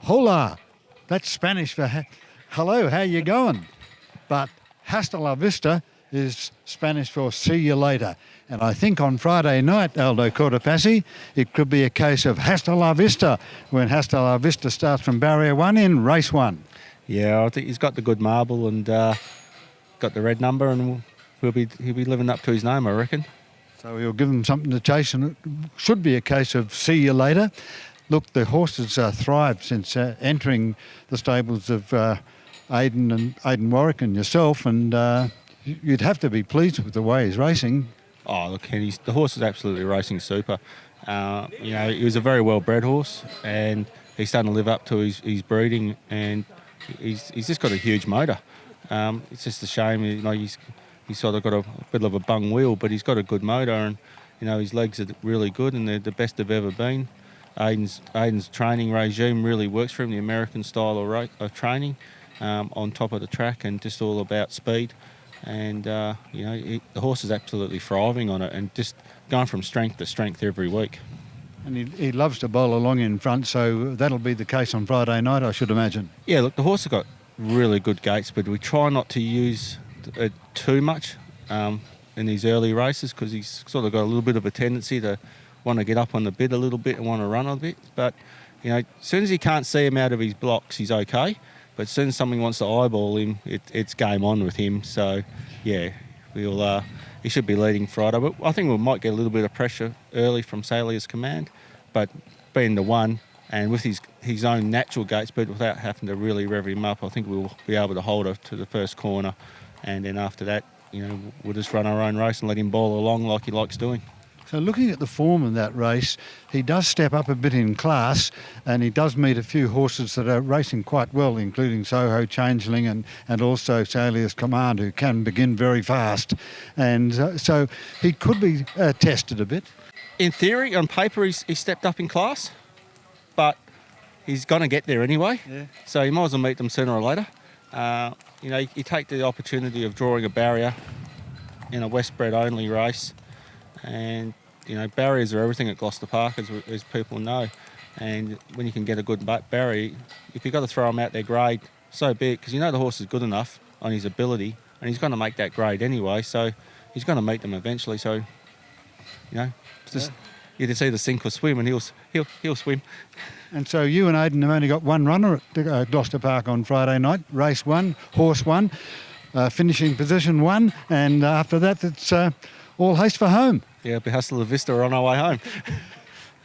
Hola, that's Spanish for hello, how you going? But Hastalavista is Spanish for see you later. And I think on Friday night, Aldo Cortopassi, it could be a case of Hastalavista when Hastalavista starts from barrier 1 in race 1. Yeah, I think he's got the good marble and got the red number, and he'll be living up to his name, I reckon. So we'll give them something to chase, and it should be a case of see you later. Look, the horses thrived since entering the stables of Aidan Warwick and yourself, and you'd have to be pleased with the way he's racing. Oh, look, the horse is absolutely racing super. He was a very well-bred horse, and he's starting to live up to his breeding, and he's just got a huge motor. It's just a shame, he's sort of got a bit of a bung wheel, but he's got a good motor, and his legs are really good, and they're the best they've ever been. Aidan's training regime really works for him, the American style of training, on top of the track, and just all about speed. And the horse is absolutely thriving on it, and just going from strength to strength every week. And he loves to bowl along in front, so that'll be the case on Friday night, I should imagine. Yeah, look, the horse has got really good gate speed. We try not to use it too much in these early races, because he's sort of got a little bit of a tendency to want to get up on the bit a little bit and want to run a bit. But as soon as he can't see him out of his blocks, he's okay. But as soon as something wants to eyeball him, it's game on with him. So yeah, he should be leading Friday. But I think we might get a little bit of pressure early from Salia's command. But being the one, and with his own natural gate speed without having to really rev him up, I think we'll be able to hold her to the first corner. And then after that, we'll just run our own race and let him bowl along like he likes doing. So looking at the form in that race, he does step up a bit in class, and he does meet a few horses that are racing quite well, including Soho Changeling and also Salia's Command, who can begin very fast. And so he could be tested a bit. In theory, on paper, he stepped up in class, but he's going to get there anyway. Yeah. So he might as well meet them sooner or later. You take the opportunity of drawing a barrier in a West bred only race, and barriers are everything at Gloucester Park, as people know. And when you can get a good barrier, if you've got to throw him out their grade, so be it, because the horse is good enough on his ability, and he's going to make that grade anyway, so he's going to meet them eventually. So just you just either sink or swim, and he'll swim. And so you and Aidan have only got one runner at Gloucester Park on Friday night, race 1, horse 1, finishing position 1, and after that it's all haste for home. Yeah, it'll be Hastalavista. We're on our way home.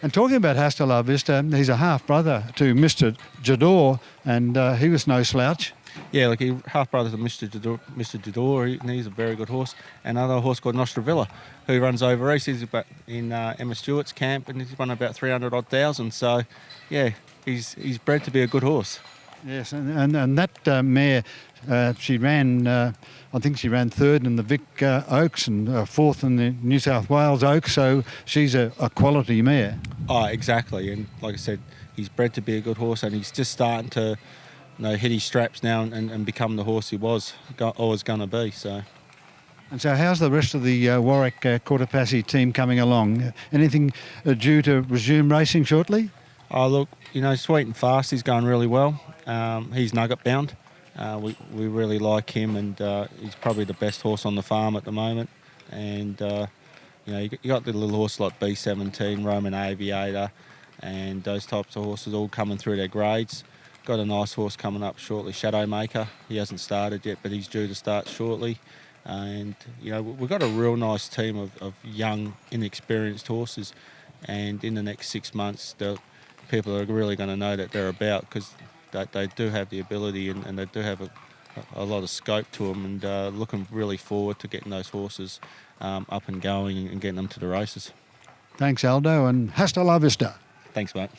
And talking about Hastalavista, he's a half-brother to Mr. Jador, and he was no slouch. Yeah, like he half-brother to Mr. Jador, he's a very good horse. And another horse called Nostravilla, who runs over east. He's in Emma Stewart's camp, and he's run about 300,000. So, yeah, he's bred to be a good horse. Yes, and that mare, she ran, I think she ran 3rd in the Vic Oaks and 4th in the New South Wales Oaks, so she's a quality mare. Oh, exactly. And like I said, he's bred to be a good horse, and he's just starting to hit his straps now and become the horse he was always going to be. So. And so how's the rest of the Warwick Cortopassi team coming along? Anything due to resume racing shortly? Oh, look, Sweet and Fast, he's going really well. He's nugget bound. We really like him, and he's probably the best horse on the farm at the moment. And you got the little horses like B17, Roman Aviator, and those types of horses all coming through their grades. Got a nice horse coming up shortly, Shadowmaker. He hasn't started yet, but he's due to start shortly. And we've got a real nice team of young, inexperienced horses. And in the next 6 months, people are really going to know that they're about, because they do have the ability and they do have a lot of scope to them, and looking really forward to getting those horses up and going and getting them to the races. Thanks, Aldo, and hasta la vista. Thanks, mate.